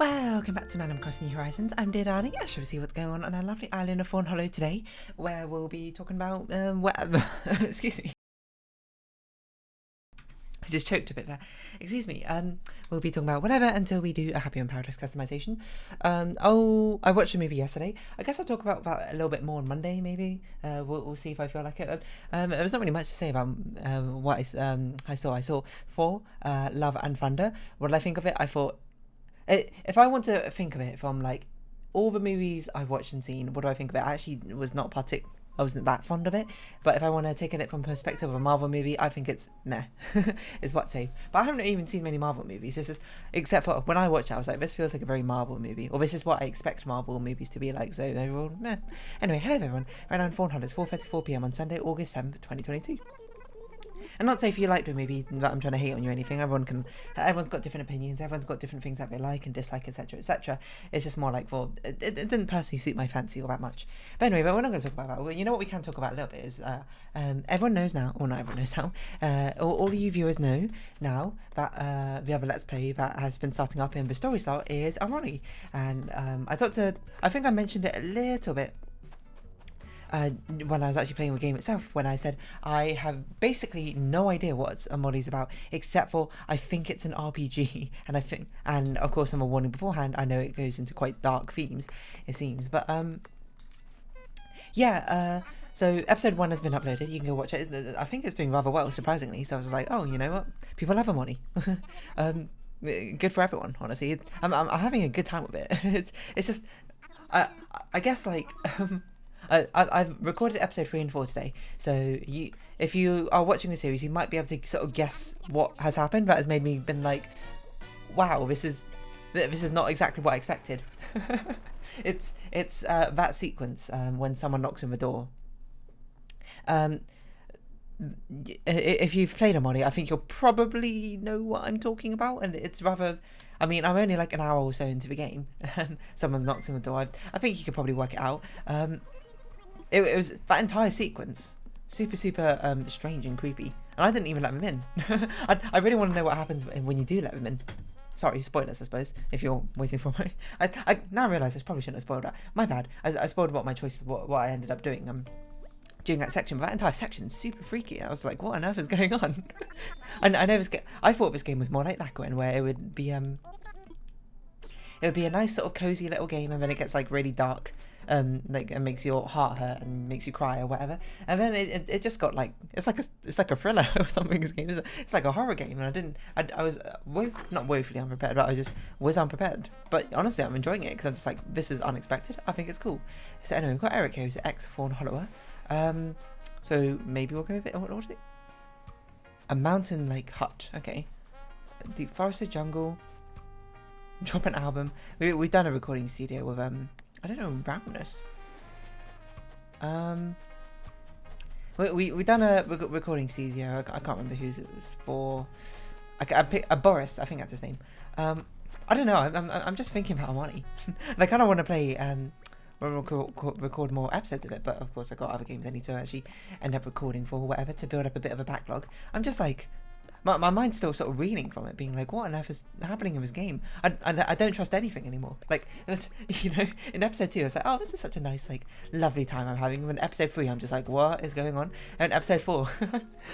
Welcome back to Man Crossing New Horizons. I'm dear darling. I shall see what's going on our lovely island of Fawnhollow today, where we'll be talking about excuse me. I just choked a bit there. Excuse me. We'll be talking about whatever until we do a Happy on Paradise customization. I watched a movie yesterday. I guess I'll talk about it a little bit more on Monday, maybe. We'll see if I feel like it. There was not really much to say about what I saw. I saw Thor, Love and Thunder. What did I think of it? I thought, if I want to think of it from like all the movies I've watched and seen, what do I think of it? I actually I wasn't that fond of it, but if I want to take it from perspective of a Marvel movie, I think it's meh, is what's safe. But I haven't even seen many Marvel movies. This is, except for when I watched it, I was like, this feels like a very Marvel movie, or this is what I expect Marvel movies to be like. So overall, meh. Anyway, hello everyone. Right now in Fawnhallow, it's 4:34 p.m. on Sunday, August 7th, 2022. And not say if you liked a movie that I'm trying to hate on you or anything. Everyone's got different opinions. Everyone's got different things that they like and dislike, etc., etc. It's just more like, well, it didn't personally suit my fancy all that much. But anyway, we're not going to talk about that. Well, you know what we can talk about a little bit is everyone knows now, or not everyone knows now. All of you viewers know now that the other Let's Play that has been starting up in the story style is Amori, and I think I mentioned it a little bit. When I was actually playing the game itself, when I said I have basically no idea what Amori's about, except for I think it's an RPG, and of course I'm a warning beforehand, I know it goes into quite dark themes, it seems, but so episode 1 has been uploaded, you can go watch it. I think it's doing rather well, surprisingly, so I was like, oh, you know what, people love Amori. Good for everyone, honestly. I'm having a good time with it. It's just, I guess, like, I've recorded episode 3 and 4 today, so if you are watching the series, you might be able to sort of guess what has happened. That has made me been like, wow, this is not exactly what I expected. It's that sequence when someone knocks on the door. If you've played Amori, I think you'll probably know what I'm talking about, and it's rather, I mean, I'm only like an hour or so into the game, and someone knocks on the door. I think you could probably work it out. It was that entire sequence, super strange and creepy, and I didn't even let them in. I really want to know what happens when you do let them in. Sorry, spoilers, I suppose, if you're waiting for me. I now realise I probably shouldn't have spoiled that. My bad. I spoiled what my choice, what I ended up doing during that section. But that entire section is super freaky. I was like, what on earth is going on? I thought this game was more like Lachlan, where it would be a nice sort of cozy little game, and then it gets like really dark. Like, it makes your heart hurt and makes you cry or whatever, and then it just got like, it's like a thriller or something. This game it's like a horror game, and I was not woefully unprepared, but I just was unprepared. But honestly, I'm enjoying it because I'm just like, this is unexpected. I think it's cool. So anyway, we've got Erik here, who's an ex-Fawnhollower. So maybe we'll go with it. What was it? A mountain lake hut. Okay. Deep forested jungle. Drop an album. We've done a recording studio with I don't know, Roundness. We've done a recording studio. I can't remember whose it was for. I picked Boris. I think that's his name. I don't know. I'm just thinking about Amani. I kind of want to play record more episodes of it, but of course I got other games I need to actually end up recording for, whatever, to build up a bit of a backlog. I'm just like, my mind's still sort of reeling from it, being like, what on earth is happening in this game? I don't trust anything anymore. Like, you know, in episode 2, I was like, oh, this is such a nice, like, lovely time I'm having. And in episode 3, I'm just like, what is going on? And in episode 4,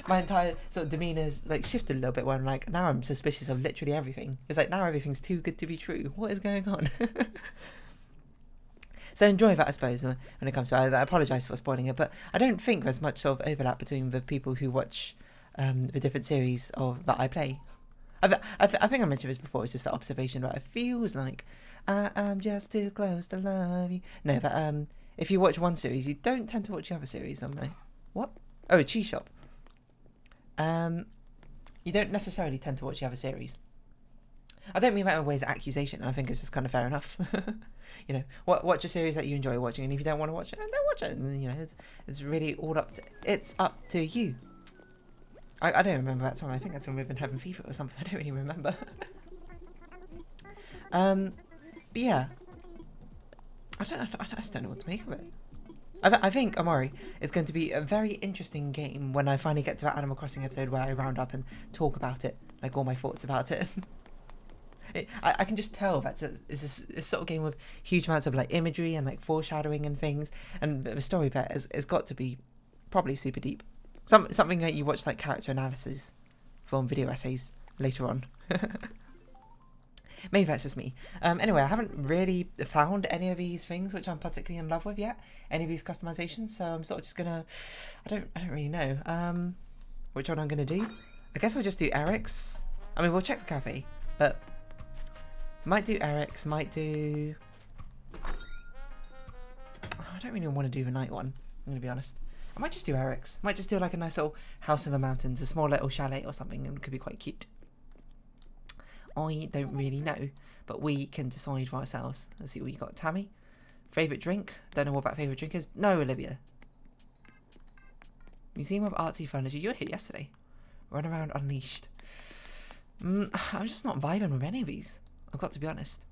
my entire sort of demeanor's, like, shifted a little bit, where I'm like, now I'm suspicious of literally everything. It's like, now everything's too good to be true. What is going on? So enjoy that, I suppose, when it comes to it. I apologise for spoiling it, but I don't think there's much sort of overlap between the people who watch the different series that I play. I think I mentioned this before. It's just the observation that it feels like I'm just too close to love you. No, but if you watch one series, you don't tend to watch the other series. I'm like, what? Oh, a cheese shop. You don't necessarily tend to watch the other series. I don't mean that in a way as an accusation. I think it's just kind of fair enough. You know, watch a series that you enjoy watching, and if you don't want to watch it, don't watch it. And, you know, it's really all up to you. I don't remember that time. I think that's when we've been having FIFA or something. I don't really remember. But yeah, I just don't know what to make of it. I think Amori is going to be a very interesting game when I finally get to that Animal Crossing episode where I round up and talk about it, like all my thoughts about it. I can just tell that it's a sort of game with huge amounts of like imagery and like foreshadowing and things, and the story there has got to be probably super deep. Something that you watch like character analysis from video essays later on. Maybe that's just me. Anyway, I haven't really found any of these things which I'm particularly in love with yet. Any of these customizations, so I'm sort of just gonna. I don't really know. Which one I'm gonna do? I guess we'll just do Erik's. I mean, we'll check the cafe, but might do Erik's. Might do. I don't really want to do the night one. I'm gonna be honest. I might just do Erik's. Might just do like a nice little house in the mountains, a small little chalet or something, and it could be quite cute. I don't really know, but we can decide for ourselves. Let's see what you got. Tammy? Favourite drink? Don't know what that favourite drink is. No, Olivia. Museum of Artsy Furniture. You were here yesterday. Run around unleashed. I'm just not vibing with any of these. I've got to be honest.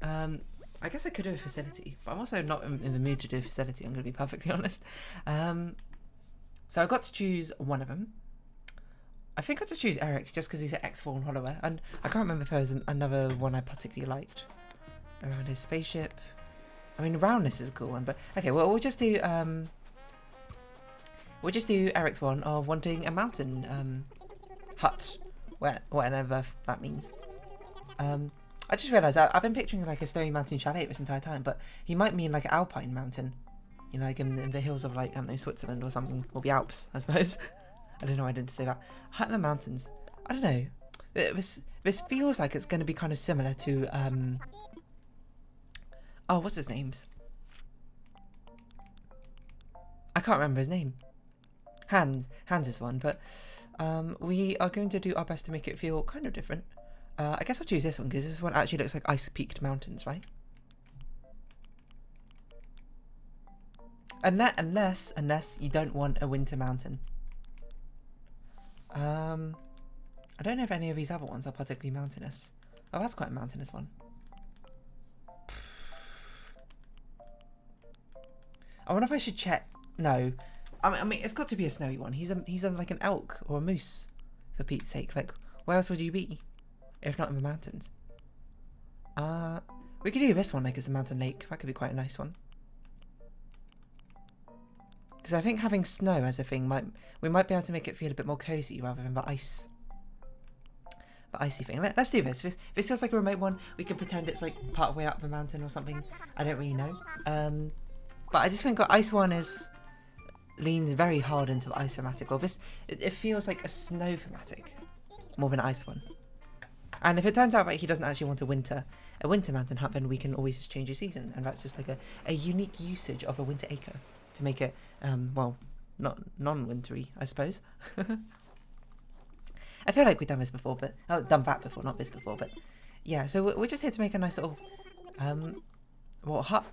I guess I could do a facility, but I'm also not in the mood to do a facility, I'm going to be perfectly honest. So I got to choose one of them. I think I'll just choose Erik just because he's an ex-Fawnhollow, and I can't remember if there was another one I particularly liked around his spaceship. I mean, roundness is a cool one, but okay. Well, we'll just do Erik's one of wanting a mountain hut, whatever that means. I just realised I've been picturing like a snowy mountain chalet this entire time, but he might mean like an alpine mountain, you know, like in the hills of like I don't know, Switzerland or something, or the Alps, I suppose. I don't know why I didn't say that. Hut in the mountains. I don't know. This feels like it's going to be kind of similar to oh, what's his name's? I can't remember his name. Hans is one, but we are going to do our best to make it feel kind of different. I guess I'll choose this one because this one actually looks like ice-peaked mountains, right? Unless you don't want a winter mountain. I don't know if any of these other ones are particularly mountainous. Oh, that's quite a mountainous one. I wonder if I should check. No, I mean it's got to be a snowy one. He's like an elk or a moose, for Pete's sake. Like, where else would you be if not in the mountains? We could do this one like it's a mountain lake. That could be quite a nice one. Because I think having snow as a thing we might be able to make it feel a bit more cozy rather than the icy thing. Let's do this. This feels like a remote one. We can pretend it's like part way up the mountain or something. I don't really know. But I just think the ice one leans very hard into the ice thematic. Well, it feels like a snow thematic more than an ice one. And if it turns out that he doesn't actually want a winter mountain hut, then we can always just change a season, and that's just like a unique usage of a winter acre to make it well, not non-wintry, I suppose. I feel like we've done this before, but done that before, not this before, but yeah. So we're just here to make a nice little hut,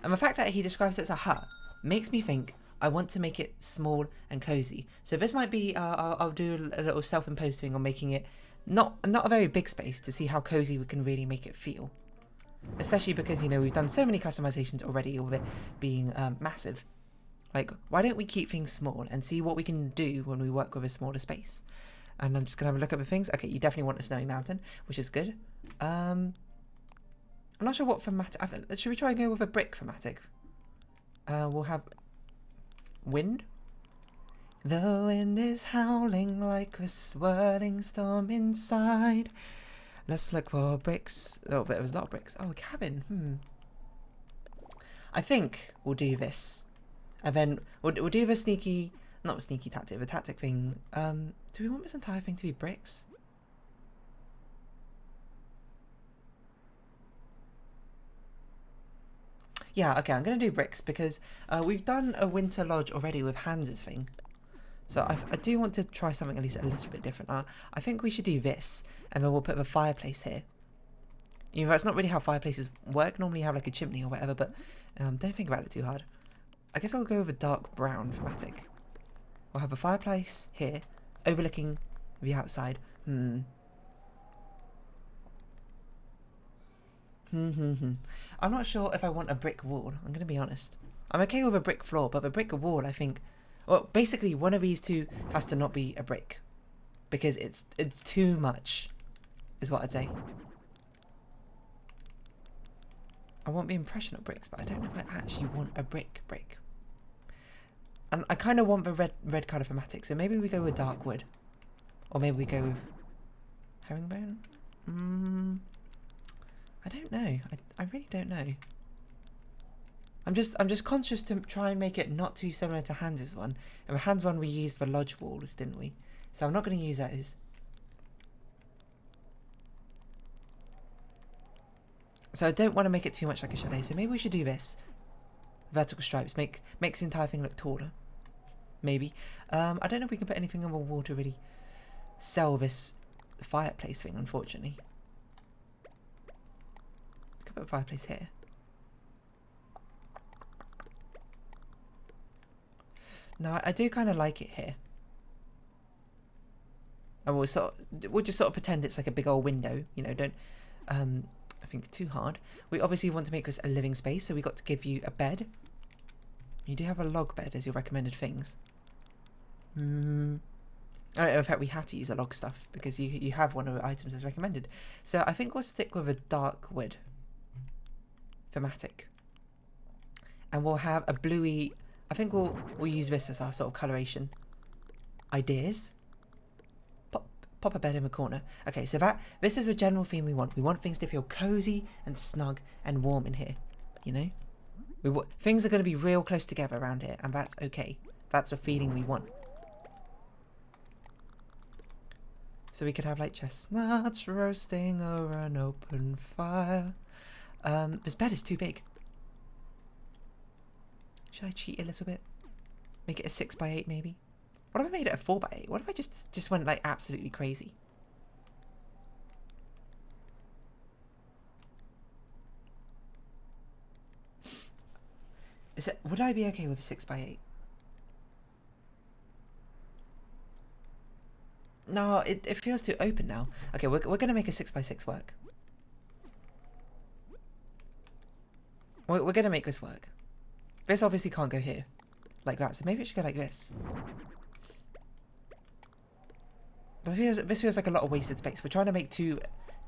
and the fact that he describes it as a hut makes me think I want to make it small and cozy. So this might be I'll do a little self-imposed thing on making it not a very big space to see how cozy we can really make it feel. Especially because, you know, we've done so many customizations already with it being massive. Like, why don't we keep things small and see what we can do when we work with a smaller space? And I'm just going to have a look at the things. Okay, you definitely want a snowy mountain, which is good. I'm not sure what thematic. Should we try and go with a brick thematic? We'll have wind. The wind is howling like a swirling storm inside. Let's look for bricks. Oh, but there was a lot of bricks. Oh, a cabin. I think we'll do this. And then we'll do the sneaky, not a sneaky tactic, the tactic thing. Do we want this entire thing to be bricks? Yeah, okay, I'm going to do bricks because we've done a winter lodge already with Hans's thing. So I do want to try something at least a little bit different. I think we should do this, and then we'll put the fireplace here. You know, that's not really how fireplaces work. Normally you have like a chimney or whatever, but don't think about it too hard. I guess I'll go with a dark brown thematic. We'll have a fireplace here, overlooking the outside. I'm not sure if I want a brick wall, I'm going to be honest. I'm okay with a brick floor, but the brick wall, I think... Well, basically, one of these two has to not be a brick. Because it's too much. is what I'd say. I want the impressional bricks, but I don't know if I actually want a brick. And I kind of want the red colour thematic, so maybe we go with dark wood. Or maybe we go with herringbone? I don't know. I really don't know. I'm just conscious to try and make it not too similar to Hans's one. And the Hans one we used for lodge walls, didn't we? So I'm not going to use those. So I don't want to make it too much like a chalet, so maybe we should do this. Vertical stripes, makes the entire thing look taller. Maybe. I don't know if we can put anything on the wall to really sell this fireplace thing, unfortunately. We could put a fireplace here. No, I do kind of like it here. And we'll just sort of pretend it's like a big old window, you know, don't I think too hard. We obviously want to make this a living space, so we got to give you a bed. You do have a log bed as your recommended things. Oh, in fact, we have to use a log stuff because you have one of the items as recommended. So I think we'll stick with a dark wood thematic, and we'll have a bluey. I think we'll use this as our sort of coloration ideas. Pop a bed in the corner. Okay, so this is the general theme we want. We want things to feel cozy and snug and warm in here. You know, things are going to be real close together around here, and that's okay. That's the feeling we want. So we could have like chestnuts roasting over an open fire. This bed is too big. Should I cheat a little bit? Make it a 6x8 maybe? What if I made it a 4x8? What if I just went like absolutely crazy? Would I be okay with a 6x8? No, it feels too open now. Okay, we're gonna make a 6x6 work. We're gonna make this work. This obviously can't go here like that, so maybe it should go like this. But this feels like a lot of wasted space. We're trying to make too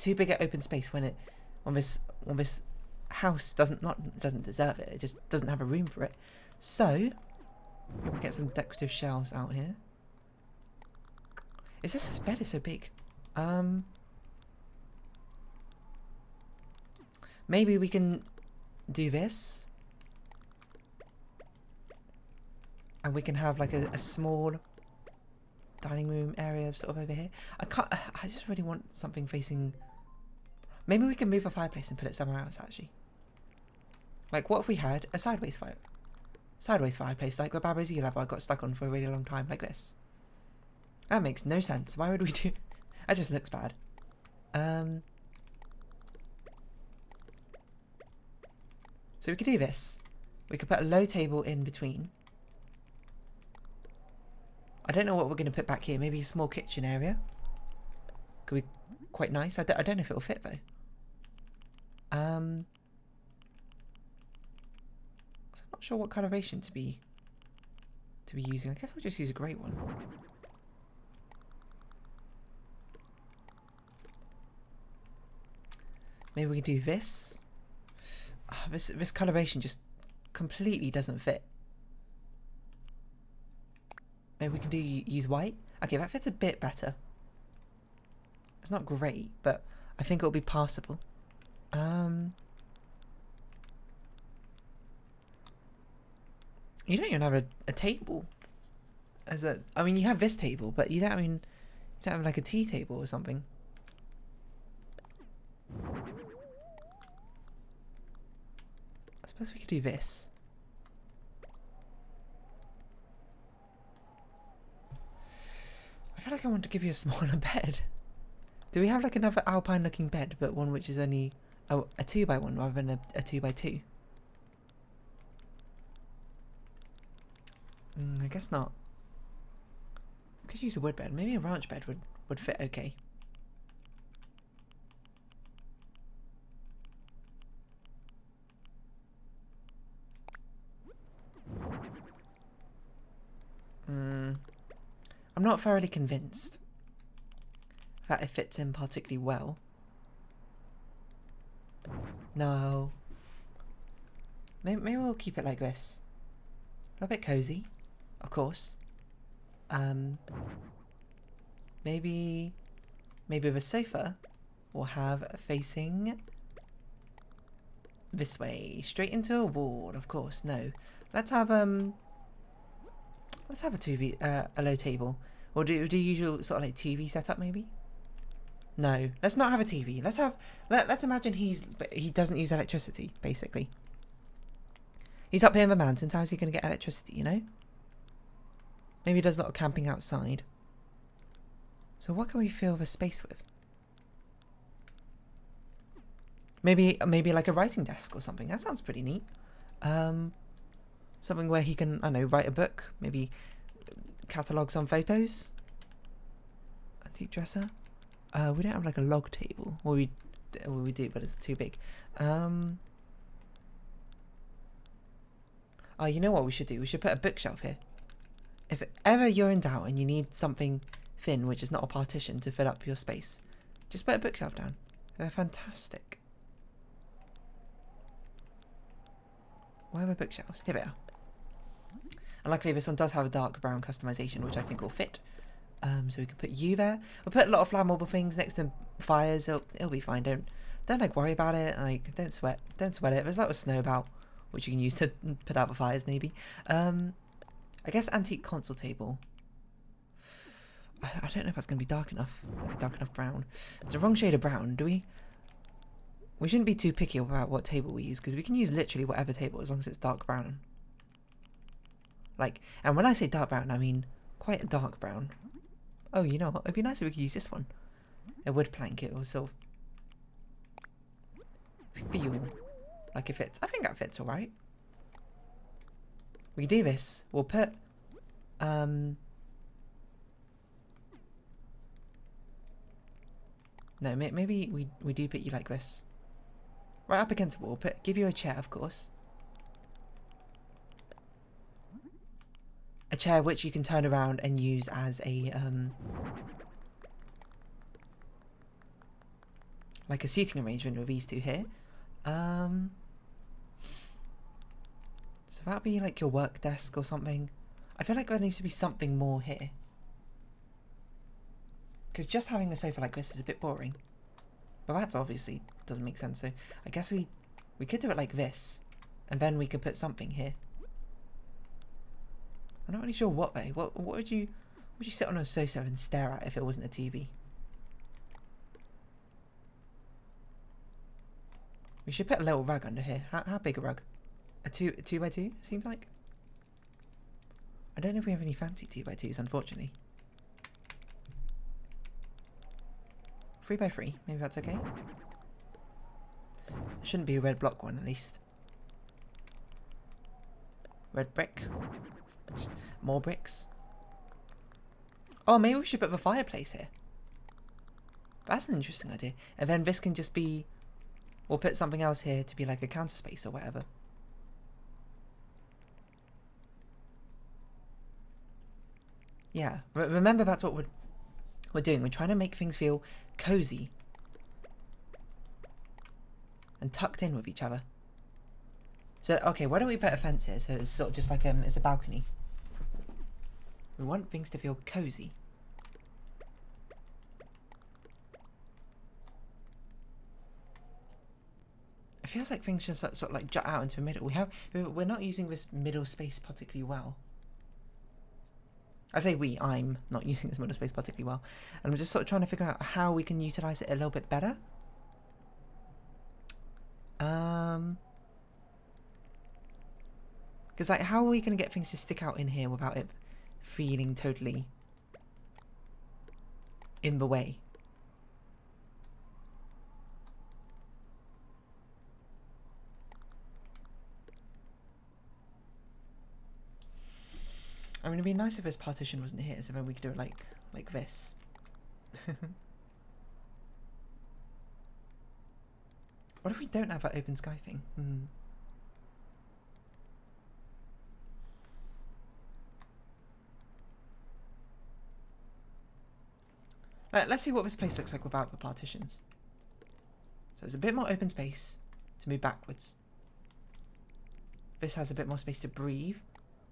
big an open space when this house doesn't deserve it. It just doesn't have a room for it. So we'll get some decorative shelves out here. This bed is so big. Maybe we can do this, and we can have like a small dining room area sort of over here. I just really want something facing. Maybe we can move a fireplace and put it somewhere else actually. Like what if we had a sideways fireplace like the Babazi level I got stuck on for a really long time, like this. That makes no sense. Why would we do? That just looks bad. So we could do this. We could put a low table in between. I don't know what we're going to put back here. Maybe a small kitchen area. Could be quite nice. I don't know if it'll fit though. So I'm not sure what coloration to be using. I guess I'll just use a grey one. Maybe we can do this. Oh, this coloration just completely doesn't fit. Maybe we can use white. Okay, that fits a bit better. It's not great, but I think it'll be passable. You don't even have a table. I mean, you have this table, but you don't have like a tea table or something. I suppose we could do this. I feel like I want to give you a smaller bed. Do we have like another alpine looking bed, but one which is only a 2x1 rather than a 2x2? I guess not. Could use a wood bed. Maybe a ranch bed would fit okay. I'm not thoroughly convinced. that it fits in particularly well. No. Maybe we'll keep it like this. A little bit cozy, of course. Maybe with a sofa we'll have facing this way, straight into a wall. Of course, no. Let's have a low table, or do usual sort of like TV setup maybe. No, let's not have a TV. Let's imagine he doesn't use electricity basically. He's up here in the mountains. How is he going to get electricity? You know. Maybe he does a lot of camping outside. So what can we fill the space with? Maybe like a writing desk or something. That sounds pretty neat. Something where he can, I don't know, write a book. Maybe catalogue some photos. Antique dresser. We don't have like a log table. Well, we do, but it's too big. Oh, you know what we should do? We should put a bookshelf here. If ever you're in doubt and you need something thin, which is not a partition, to fill up your space, just put a bookshelf down. They're fantastic. Where are the bookshelves? Here they are. And luckily this one does have a dark brown customization, which I think will fit. So we can put you there. We'll put a lot of flammable things next to fires. It'll be fine. Don't like worry about it. Like don't sweat it. There's a lot of snow about, which you can use to put out the fires maybe. I guess antique console table. I don't know if that's going to be dark enough. Like a dark enough brown. It's the wrong shade of brown. We shouldn't be too picky about what table we use, because we can use literally whatever table as long as it's dark brown. Like, and when I say dark brown, I mean quite a dark brown. Oh, you know what? It'd be nice if we could use this one. A wood plank. It will sort of feel like it fits. I think that fits alright. We do this. We'll put no, maybe we do put you like this. Right up against the wall. Give you a chair, of course. A chair which you can turn around and use as a like a seating arrangement with these two here. So that'd be like your work desk or something. I feel like there needs to be something more here, because just having a sofa like this is a bit boring. But that obviously doesn't make sense. So I guess we could do it like this, and then we could put something here. I'm not really sure what way. What would you sit on a sofa and stare at if it wasn't a TV? We should put a little rug under here. How big a rug? A 2x2 seems like. I don't know if we have any fancy 2x2s, unfortunately. 3x3, maybe that's okay. It shouldn't be a red block one, at least. Red brick. Just more bricks. Oh, maybe we should put the fireplace here. That's an interesting idea. And then this can just be... We'll put something else here to be like a counter space or whatever. Yeah, remember that's what we're doing. We're trying to make things feel cozy and tucked in with each other. So, okay, why don't we put a fence here so it's sort of just like it's a balcony. We want things to feel cozy. It feels like things just sort of like jut out into the middle. We're not using this middle space particularly well. I say I'm not using this middle space particularly well. And I'm just sort of trying to figure out how we can utilise it a little bit better. Because like, how are we going to get things to stick out in here without it feeling totally in the way? I mean, it'd be nice if this partition wasn't here, so then we could do it like this. What if we don't have that open sky thing? Let's see what this place looks like without the partitions. So there's a bit more open space to move backwards. This has a bit more space to breathe.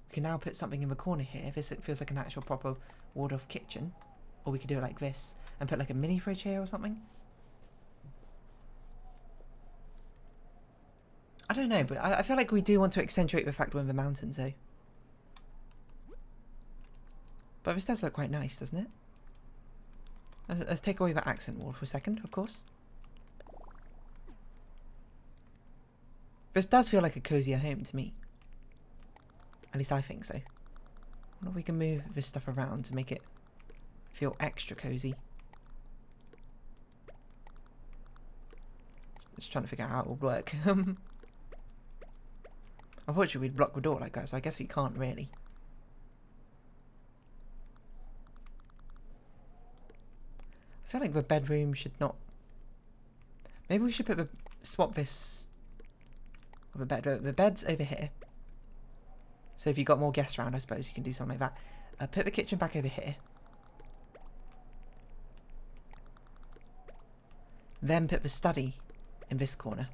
We can now put something in the corner here. This feels like an actual proper walled-off kitchen. Or we could do it like this and put like a mini fridge here or something. I don't know, but I feel like we do want to accentuate the fact we're in the mountains, though. But this does look quite nice, doesn't it? Let's take away that accent wall for a second, of course. This does feel like a cozier home to me. At least I think so. I wonder if we can move this stuff around to make it feel extra cozy. Just trying to figure out how it will work. Unfortunately, we'd block the door like that, so I guess we can't really. I feel like the bedroom should not... Maybe we should swap this... The bed's over here. So if you've got more guests around, I suppose you can do something like that. Put the kitchen back over here. Then put the study in this corner.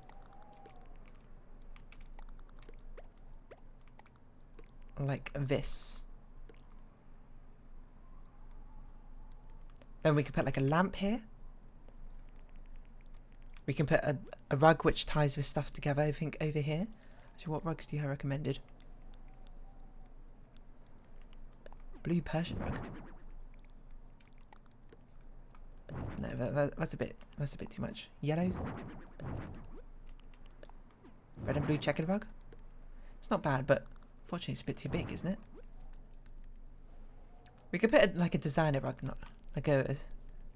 Like this. Then we could put like a lamp here. We can put a rug which ties this stuff together, I think, over here. Actually, what rugs do you have recommended? Blue Persian rug. No, that's a bit too much. Yellow. Red and blue checkered rug. It's not bad, but unfortunately it's a bit too big, isn't it? We could put like a designer rug, not like a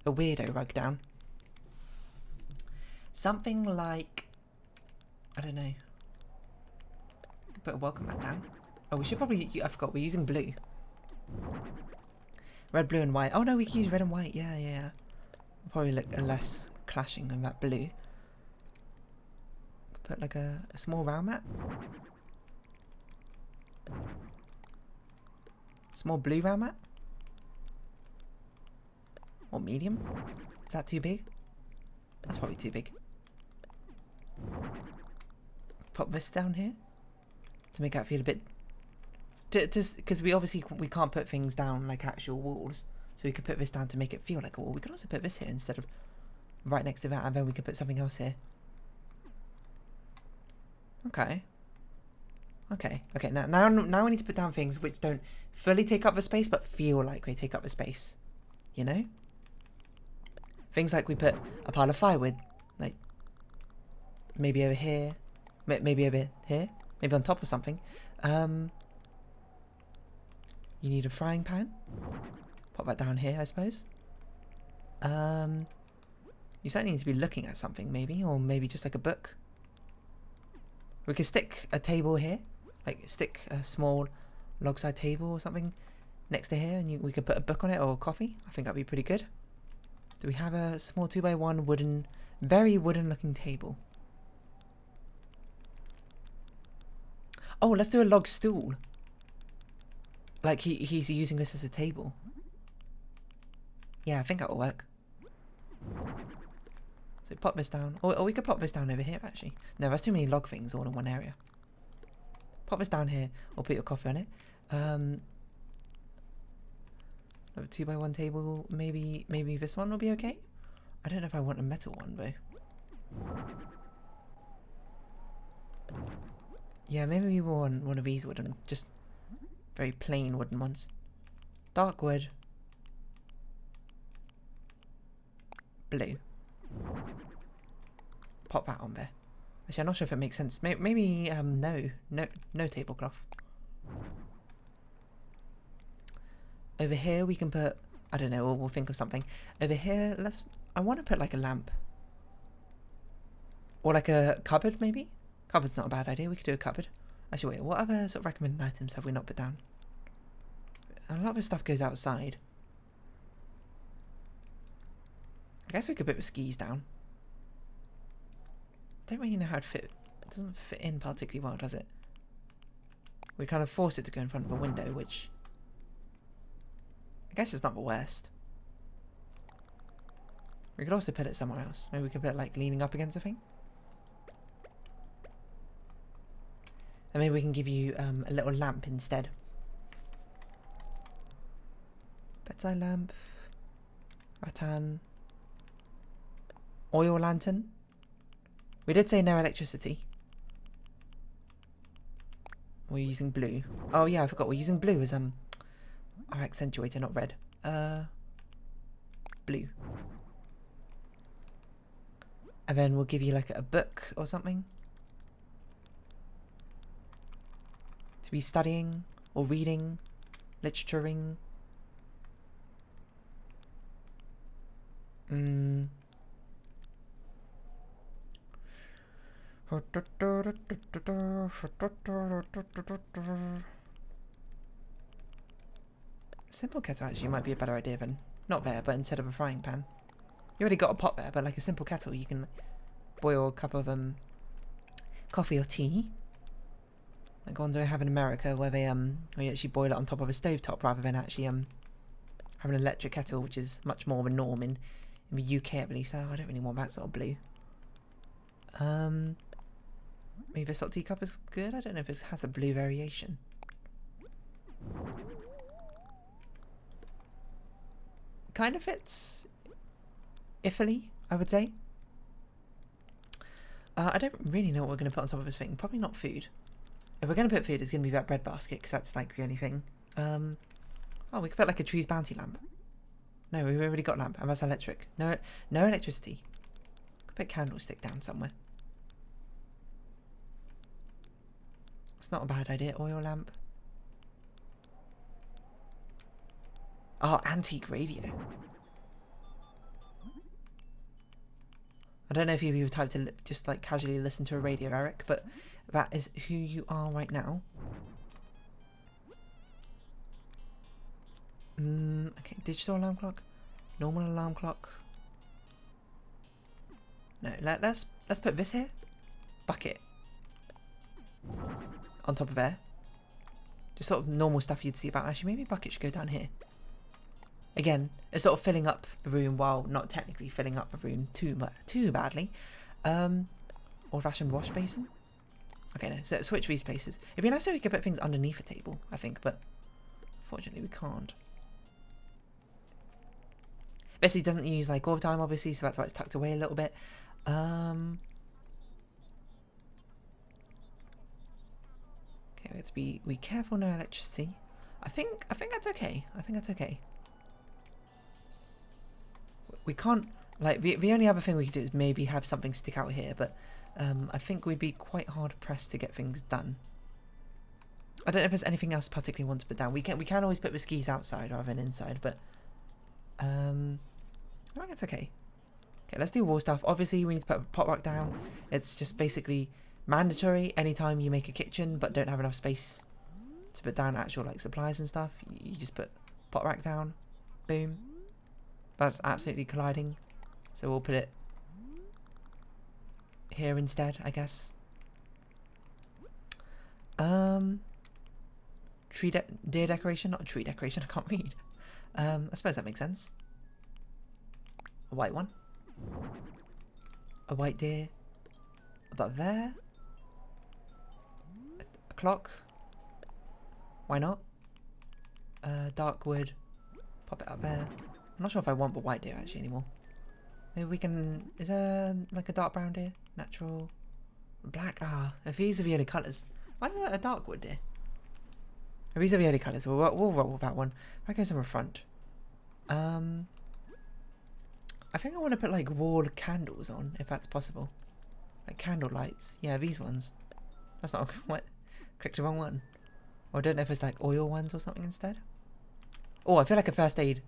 weirdo rug down. Something like, I don't know. Put a welcome mat down. Oh, we should probably, I forgot, we're using blue. Red, blue and white. Oh no, we can use red and white. Yeah. Probably look less clashing than that blue. Put like a small round mat. Small blue round mat. Or medium. Is that too big? That's probably too big. Pop this down here to make that feel a bit... Because we can't put things down like actual walls, so we could put this down to make it feel like a wall. We could also put this here instead of right next to that, and then we could put something else here. Okay. Now we need to put down things which don't fully take up the space but feel like they take up the space. You know? Things like we put a pile of firewood, like maybe over here, maybe over here, maybe on top of something. You need a frying pan. Pop that down here, I suppose. You certainly need to be looking at something, maybe, or maybe just like a book. We could stick a table here, like stick a small log side table or something next to here, and we could put a book on it or coffee. I think that'd be pretty good. Do we have a small 2x1 wooden, very wooden looking table? Oh, let's do a log stool. Like he's using this as a table. Yeah, I think that'll work. So pop this down. Or we could pop this down over here, actually. No, there's too many log things all in one area. Pop this down here, or put your coffee on it. A 2x1 table, maybe this one will be okay? I don't know if I want a metal one, though. Yeah, maybe we want one of these wooden, just very plain wooden ones. Dark wood. Blue. Pop that on there. Actually, I'm not sure if it makes sense. Maybe no tablecloth. Over here we can put, I don't know, we'll think of something. Over here, I want to put like a lamp. Or like a cupboard, maybe? Cupboard's not a bad idea, we could do a cupboard. Actually, wait, what other sort of recommended items have we not put down? A lot of this stuff goes outside. I guess we could put the skis down. I don't really know how to fit. It doesn't fit in particularly well, does it? We kind of force it to go in front of a window, which I guess is not the worst. We could also put it somewhere else. Maybe we could put it like leaning up against a thing. And maybe we can give you a little lamp instead. Bedside lamp. Rattan. Oil lantern. We did say no electricity. We're using blue. Oh yeah, I forgot. We're using blue as our accentuator, not red. Blue. And then we'll give you like a book or something to be studying or reading, literaturing. Simple kettle actually might be a better idea than not there, but instead of a frying pan. You already got a pot there, but like a simple kettle, you can boil a cup of coffee or tea. Like ones I have in America, where they where you actually boil it on top of a stovetop rather than actually having an electric kettle, which is much more of a norm in the UK at least. So I don't really want that sort of blue. Maybe this sort of teacup is good. I don't know if this has a blue variation. Kind of fits iffily, I would say. I don't really know what we're going to put on top of this thing. Probably not food. If we're going to put food, it's going to be that bread basket, because that's like the only thing. Oh, we could put like a tree's bounty lamp. No, we've already got lamp, and that's electric. No electricity. Could put candlestick down somewhere. It's not a bad idea. Oil lamp. Oh, antique radio. I don't know if you've ever typed to just like casually listen to a radio, Erik, but that is who you are right now. Okay, digital alarm clock, normal alarm clock. No, let's put this here. Bucket on top of there. Just sort of normal stuff you'd see about. Actually, maybe bucket should go down here. Again, it's sort of filling up the room while not technically filling up the room too badly. Old-fashioned wash basin. Okay, no, so switch these places. It'd be nice if we could put things underneath the table, I think, but unfortunately we can't. Bessie doesn't use like all the time, obviously, so that's why it's tucked away a little bit. Okay, we have to be careful, no electricity. I think that's okay. I think that's okay. We can't, like, the only other thing we could do is maybe have something stick out here, but I think we'd be quite hard pressed to get things done. I don't know if there's anything else particularly want to put down. We can always put the skis outside rather than inside, but I think it's okay. Okay, let's do wall stuff. Obviously, we need to put a pot rack down. It's just basically mandatory anytime you make a kitchen but don't have enough space to put down actual like supplies and stuff. You just put pot rack down. Boom. That's absolutely colliding, so we'll put it here instead, I guess. Deer decoration, not a tree decoration. I can't read. I suppose that makes sense. A white one. A white deer. About there. A clock. Why not? Dark wood. Pop it up there. I'm not sure if I want the white deer actually anymore. Maybe we can... Is there like a dark brown deer? Natural... Black? Ah, if these are the only colours. Why is there a dark wood deer? If these are the only colours, we'll roll with that one. If I go somewhere front. I think I want to put like wall candles on, if that's possible. Like candle lights. Yeah, these ones. That's not... What? Clicked the wrong one. Or I don't know if it's like oil ones or something instead. Oh, I feel like a first aid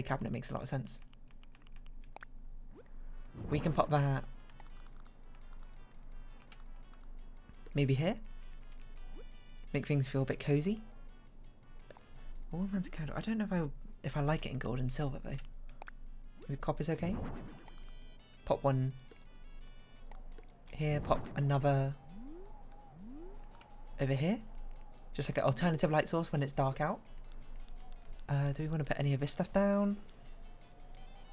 cabinet makes a lot of sense. We can pop that maybe here. Make things feel a bit cozy. All kinds of candle. I don't know if I like it in gold and silver though. Maybe copper's okay. Pop one here. Pop another over here. Just like an alternative light source when it's dark out. Do we want to put any of this stuff down?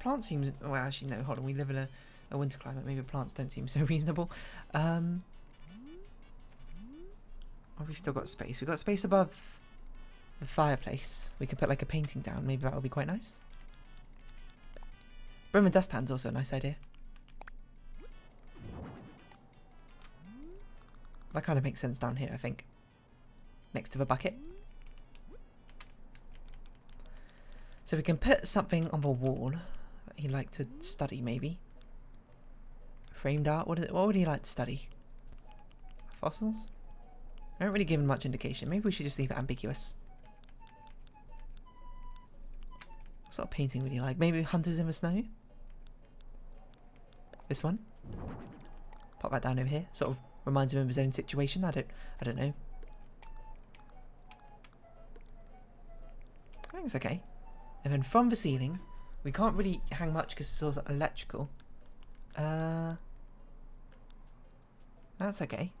plants seem... Well, actually, no, hold on. We live in a winter climate. Maybe plants don't seem so reasonable. Oh, we still got space. We got space above the fireplace. We could put like a painting down. Maybe that would be quite nice. Broom and dustpan's also a nice idea. That kind of makes sense down here, I think. Next to the bucket. So we can put something on the wall that he'd like to study, maybe. Framed art? What would he like to study? Fossils? I haven't really given much indication. Maybe we should just leave it ambiguous. What sort of painting would you like? Maybe Hunters in the Snow? This one? Pop that down over here. Sort of reminds him of his own situation. I don't know. I think it's okay. And then from the ceiling, we can't really hang much because it's also electrical. That's okay.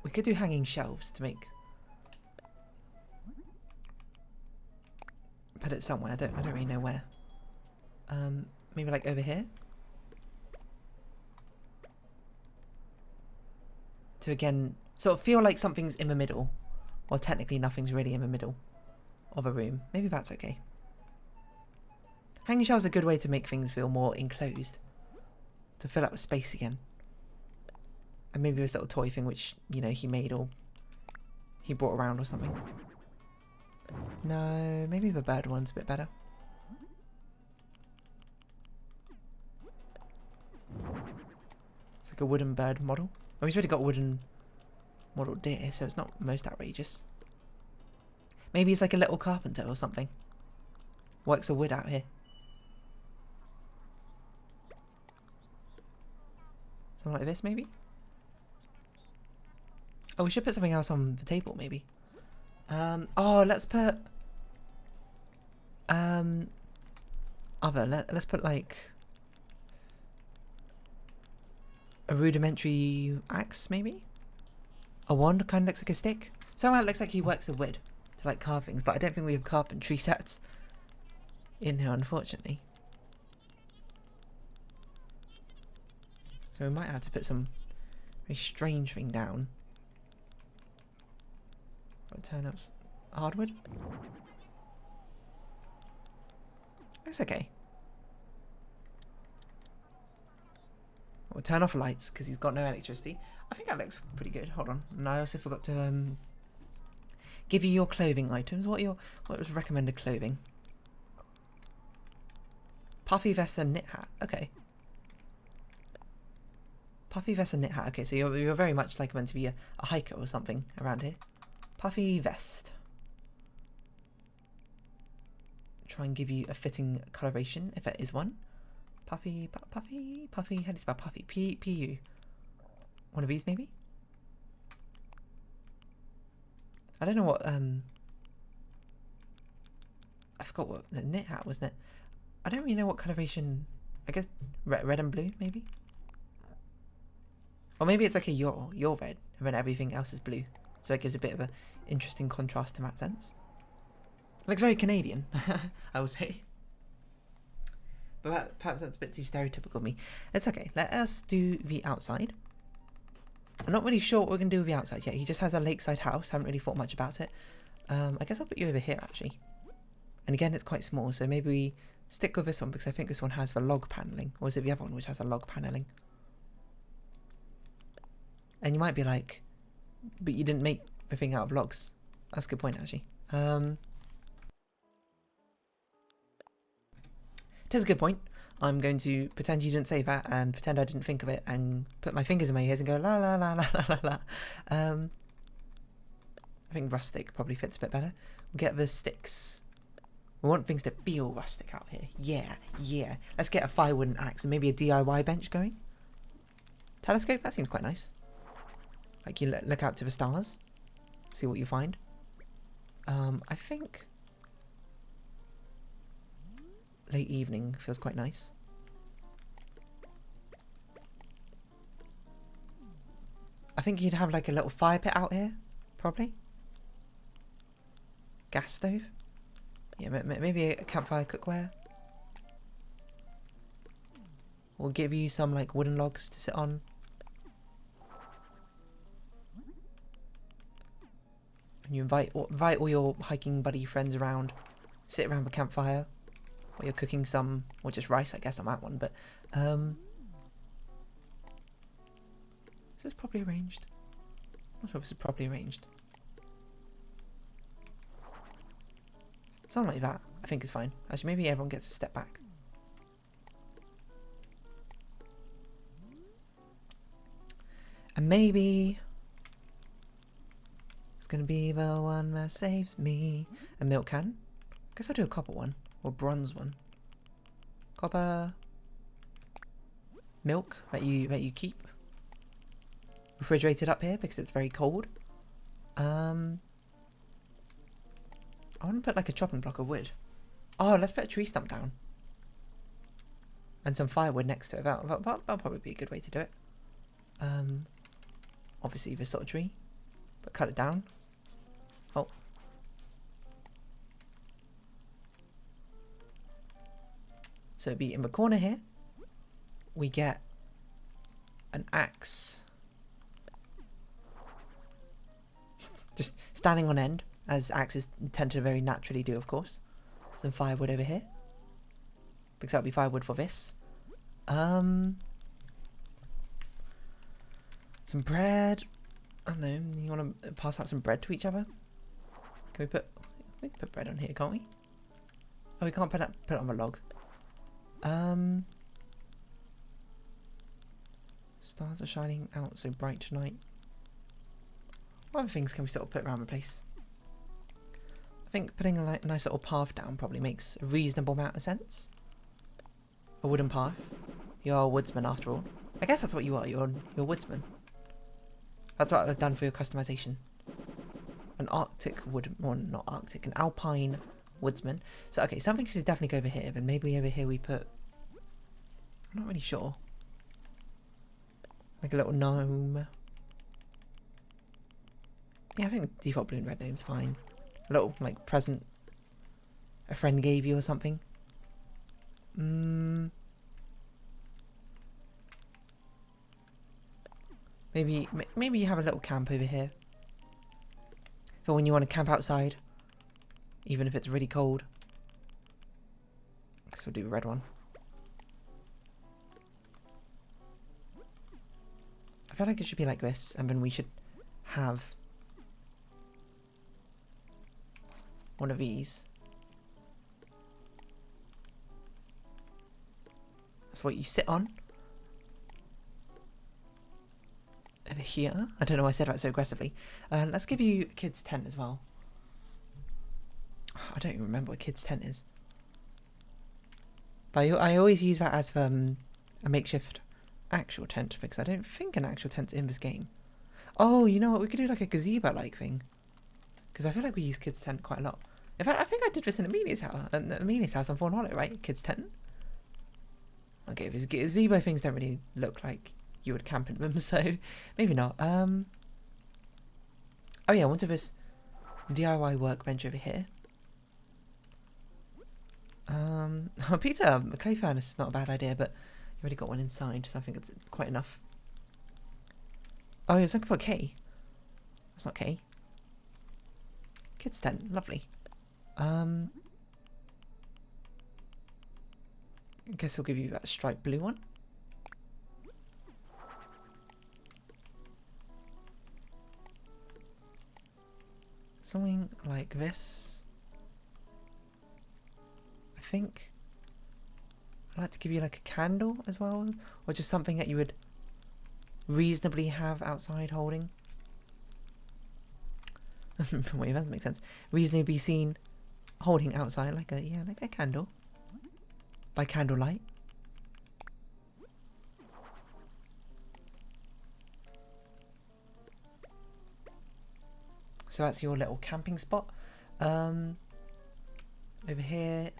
We could do hanging shelves to make... Put it somewhere. I don't really know where. Maybe like over here. To again sort of feel like something's in the middle. Well, technically nothing's really in the middle of a room. Maybe that's okay. Hanging shelves are a good way to make things feel more enclosed. To fill up with space again. And maybe this little toy thing which, you know, he made or he brought around or something. No, maybe the bird one's a bit better. It's like a wooden bird model. Oh, he's already got a wooden model deer, so it's not most outrageous. Maybe he's like a little carpenter or something. Works of wood out here. Something like this, maybe? Oh, we should put something else on the table, maybe. Oh, let's put... Let's put, like... a rudimentary axe, maybe? A wand kind of looks like a stick. Somehow it looks like he works with wood to, like, carve things, but I don't think we have carpentry sets in here, unfortunately. So we might have to put some very strange thing down. Turnips, hardwood. Looks okay. We'll turn off lights because he's got no electricity. I think that looks pretty good. Hold on. And I also forgot to give you your clothing items. What was recommended clothing? Puffy vest and knit hat. Okay. Puffy vest and knit hat. Okay, so you're very much like meant to be a hiker or something around here. Puffy vest. Try and give you a fitting coloration if there is one. Puffy. How do you spell puffy? P-U. One of these maybe? I don't know what, I forgot what, the knit hat, wasn't it? I don't really know what coloration, I guess red and blue maybe? Or maybe it's like you're red and then everything else is blue. So it gives a bit of an interesting contrast in that sense. It looks very Canadian, I will say. But perhaps that's a bit too stereotypical of me. It's okay. Let us do the outside. I'm not really sure what we're going to do with the outside yet. He just has a lakeside house. Haven't really thought much about it. I guess I'll put you over here, actually. And again, it's quite small, so maybe we stick with this one because I think this one has the log paneling. Or is it the other one which has a log paneling? And you might be like, but you didn't make the thing out of logs. That's a good point, actually. It is a good point. I'm going to pretend you didn't say that and pretend I didn't think of it and put my fingers in my ears and go la la la la la la la. I think rustic probably fits a bit better. We'll get the sticks. We want things to feel rustic out here. Yeah, yeah. Let's get a firewood and axe and maybe a DIY bench going. Telescope? That seems quite nice. Like you look out to the stars. See what you find. I think late evening feels quite nice. I think you'd have like a little fire pit out here, probably. Gas stove. Yeah, maybe a campfire cookware. We'll give you some like wooden logs to sit on. And you invite all your hiking buddy friends around. Sit around the campfire while you're cooking some, or just rice, I guess, on that one. But is this properly arranged? I'm not sure if this is properly arranged. Something like that, I think is fine. Actually, maybe everyone gets a step back. And maybe it's gonna be the one that saves me. A milk can. I guess I'll do a copper one or bronze one. Copper milk that you keep refrigerated up here because it's very cold. I want to put like a chopping block of wood. Oh, let's put a tree stump down and some firewood next to it. That'll probably be a good way to do it. Obviously this sort of tree, but cut it down. Oh. So it'd be in the corner here. We get an axe. Just standing on end, as axes tend to very naturally do, of course. Some firewood over here. Because that'll be firewood for this. Some bread. I don't know, you want to pass out some bread to each other? We can put bread on here, can't we? Oh, we can't put it on the log. Stars are shining out so bright tonight. What other things can we sort of put around the place? I think putting a nice little path down probably makes a reasonable amount of sense. A wooden path. You are a woodsman after all. I guess that's what you are. You're a woodsman. That's what I've done for your customization. An Arctic wood, or not Arctic, an alpine woodsman. So okay, something should definitely go over here. Then maybe over here we put. I'm not really sure. Like a little gnome. Yeah, I think default blue and red gnome's fine. A little like present a friend gave you or something. Maybe you have a little camp over here for when you want to camp outside, even if it's really cold. I guess we'll do a red one. I feel like it should be like this, and then we should have one of these. That's what you sit on. Over here. I don't know why I said that so aggressively. Let's give you a kid's tent as well. I don't even remember what a kid's tent is. But I always use that as a makeshift actual tent because I don't think an actual tent's in this game. Oh, you know what? We could do like a gazebo-like thing. Because I feel like we use kids' tent quite a lot. In fact, I think I did this in Amelia's house on Fawnhallow, right? Kids' tent. Okay, these gazebo things don't really look like you would camp in them, so maybe not. Oh yeah, I wanted this DIY workbench over here. Peter, a clay furnace is not a bad idea, but you already got one inside, so I think it's quite enough. Oh, I was looking for a K. That's not K. Kids tent, lovely. I guess I'll give you that striped blue one. Something like this. I think I'd like to give you like a candle as well, or just something that you would reasonably have outside holding. Wait, that doesn't make sense. Reasonably be seen holding outside like a candle. By candlelight. So that's your little camping spot. Over here,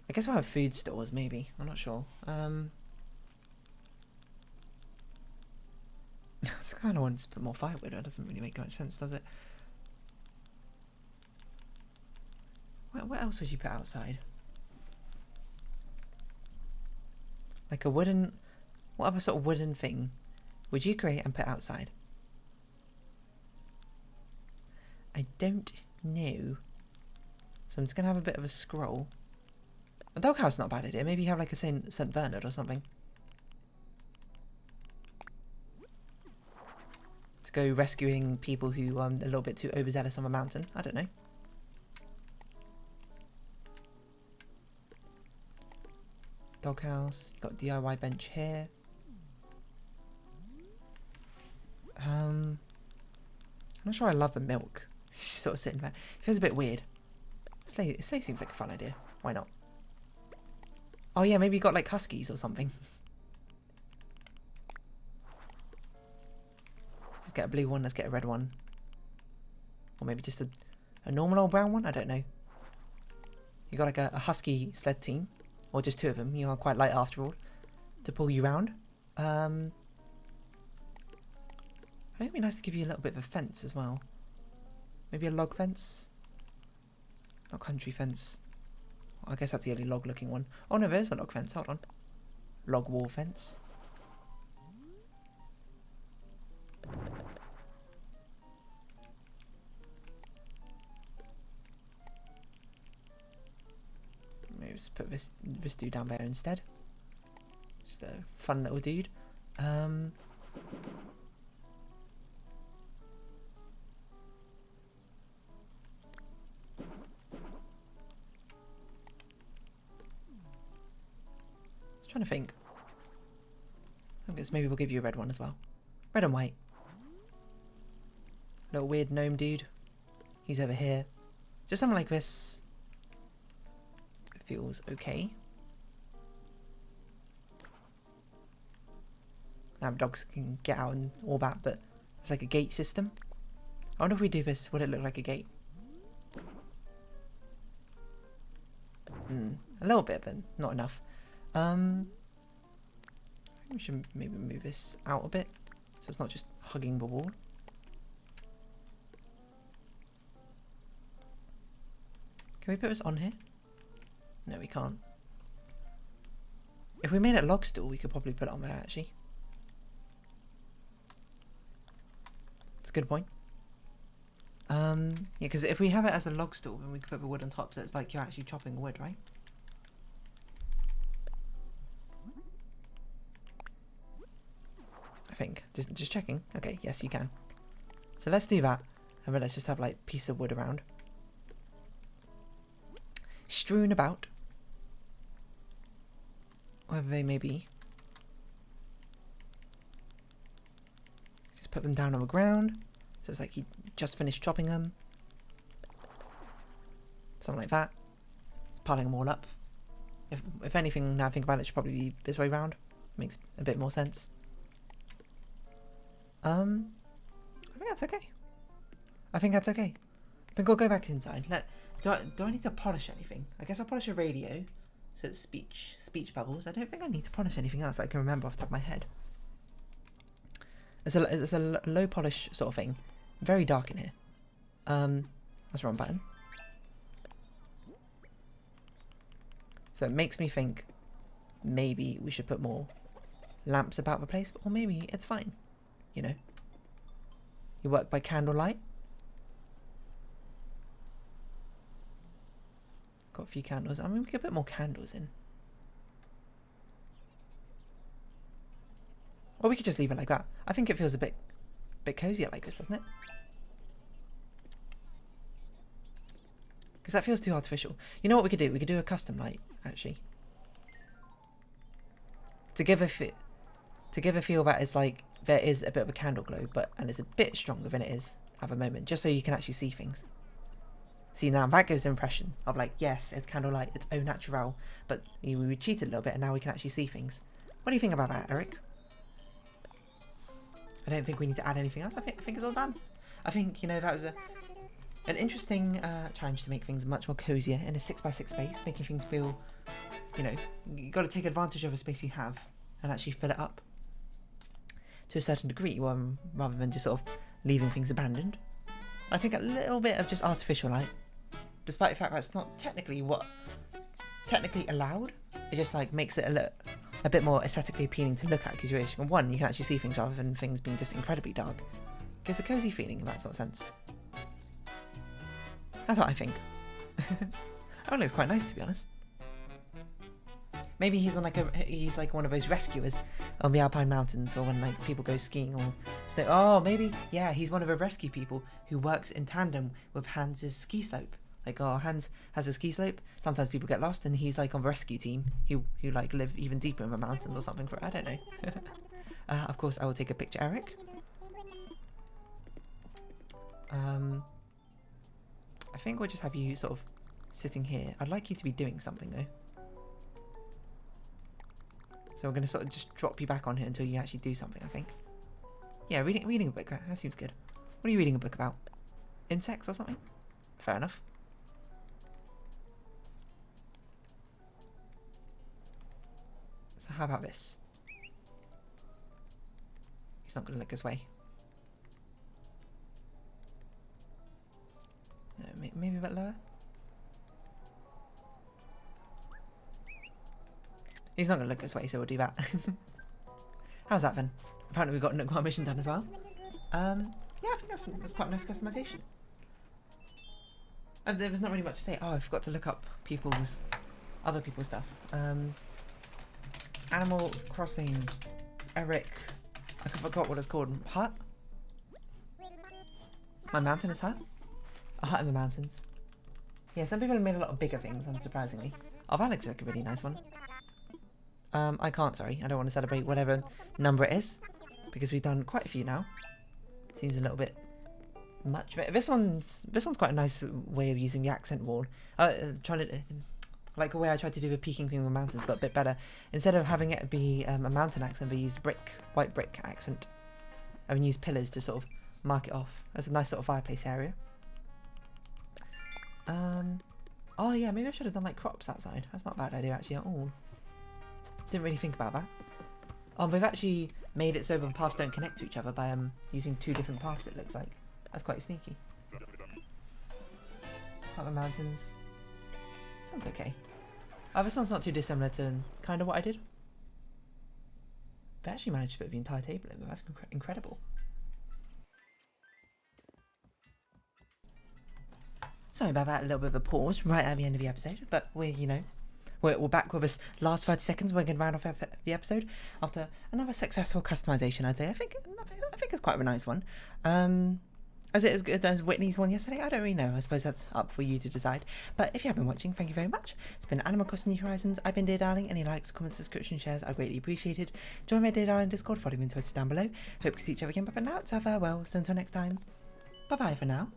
I guess we'll have food stores maybe. I'm not sure. It's kind of want to put more firewood. That doesn't really make much sense, does it? What else would you put outside? Like a wooden... What other sort of wooden thing would you create and put outside? I don't know. So I'm just going to have a bit of a scroll. A doghouse not a bad idea. Maybe you have like a St. Bernard or something. To go rescuing people who are a little bit too overzealous on the mountain. I don't know. Doghouse. You've got DIY bench here. I'm not sure I love the milk. She's sort of sitting there. It feels a bit weird. Sleigh seems like a fun idea. Why not? Oh yeah, maybe you got like huskies or something. Let's get a blue one, let's get a red one. Or maybe just a normal old brown one? I don't know. You got like a husky sled team. Or just two of them. You are quite light after all. To pull you around. I think it'd be nice to give you a little bit of a fence as well. Maybe a log fence? Not country fence. I guess that's the only log looking one. Oh no, there's a log fence. Hold on. Log wall fence. Maybe let's put this dude down there instead. Just a fun little dude. Trying to think. I guess maybe we'll give you a red one as well. Red and white. Little weird gnome dude. He's over here. Just something like this. It feels okay. Now dogs can get out and all that, but it's like a gate system. I wonder if we do this, would it look like a gate? A little bit, but not enough. We should maybe move this out a bit so it's not just hugging the wall. Can we put this on here? No, we can't. If we made it a log stool, we could probably put it on there actually. That's a good point. Yeah, because if we have it as a log stool, then we could put the wood on top, so it's like you're actually chopping wood, right? I think. Just checking. Okay, yes you can. So let's do that, and then let's just have like a piece of wood around. Strewn about. Wherever they may be. Just put them down on the ground. So it's like you just finished chopping them. Something like that. Just piling them all up. If anything, now I think about it, it should probably be this way round. Makes a bit more sense. I think that's okay. I think I'll go back inside. Do I need to polish anything? I guess I'll polish a radio. So it's speech bubbles. I don't think I need to polish anything else that I can remember off the top of my head. It's a low polish sort of thing. Very dark in here. That's the wrong button. So it makes me think maybe we should put more lamps about the place, or maybe it's fine. You know. You work by candlelight. Got a few candles. I mean, we could put more candles in. Or we could just leave it like that. I think it feels a bit cozier like this, doesn't it? Because that feels too artificial. You know what we could do? We could do a custom light, actually. To give a feel that it's like there is a bit of a candle glow, and it's a bit stronger than it is at the moment, just so you can actually see things. See, now that gives the impression of like, yes, it's candlelight, it's au naturel, but we cheated a little bit and now we can actually see things. What do you think about that, Erik? I don't think we need to add anything else. I think it's all done. I think, you know, that was an interesting challenge to make things much more cozier in a 6x6 space, making things feel, you know, you got to take advantage of a space you have and actually fill it up to a certain degree, rather than just sort of leaving things abandoned. I think a little bit of just artificial light despite the fact that it's not technically allowed. It just like makes it a bit more aesthetically appealing to look at, because you can actually see things rather than things being just incredibly dark. Gives a cozy feeling in that sort of sense. That's what I think. That one looks quite nice, to be honest. Maybe he's like one of those rescuers on the Alpine Mountains, or when like people go skiing or snow. Oh, maybe, yeah, he's one of the rescue people who works in tandem with Hans's ski slope. Like, oh, Hans has a ski slope. Sometimes people get lost, and he's like on the rescue team who like live even deeper in the mountains or something. I don't know. Of course, I will take a picture, Erik. I think we'll just have you sort of sitting here. I'd like you to be doing something though. So we're going to sort of just drop you back on here until you actually do something, I think. Yeah, reading a book. That seems good. What are you reading a book about? Insects or something? Fair enough. So how about this? He's not going to look his way. No, maybe a bit lower. He's not going to look this way, so we'll do that. How's that then? Apparently we've got one mission done as well. Yeah, I think that's quite a nice customization. There was not really much to say. Oh, I forgot to look up other people's stuff. Animal Crossing, Erik. I forgot what it's called. Hut? My mountain is hut? A hut in the mountains. Yeah, some people have made a lot of bigger things, unsurprisingly. Oh, that looks like a really nice one. I can't, sorry. I don't want to celebrate whatever number it is, because we've done quite a few now. Seems a little bit much. This one's quite a nice way of using the accent wall. Trying to like the way I tried to do the peeking thing in the mountains, but a bit better. Instead of having it be a mountain accent, we used white brick accent, and we used pillars to sort of mark it off. That's a nice sort of fireplace area. Oh yeah, maybe I should have done like crops outside. That's not a bad idea actually at all. Didn't really think about that. We've actually made it so the paths don't connect to each other by using two different paths, it looks like. That's quite sneaky. Up the mountains. Sounds okay. This one's not too dissimilar to kind of what I did. They actually managed to put the entire table in there. That's incredible. Sorry about that, a little bit of a pause right at the end of the episode, but we're back with this last 30 seconds. We're going to round off the episode after another successful customization, I'd say. I think it's quite a nice one. Is it as good as Whitney's one yesterday? I don't really know. I suppose that's up for you to decide. But if you have been watching, thank you very much. It's been Animal Crossing New Horizons. I've been Dear Darling. Any likes, comments, subscriptions, shares are greatly appreciated. Join my Dear Darling Discord, follow me on Twitter down below. Hope to see each other again, but for now, it's our farewell. So until next time, bye-bye for now.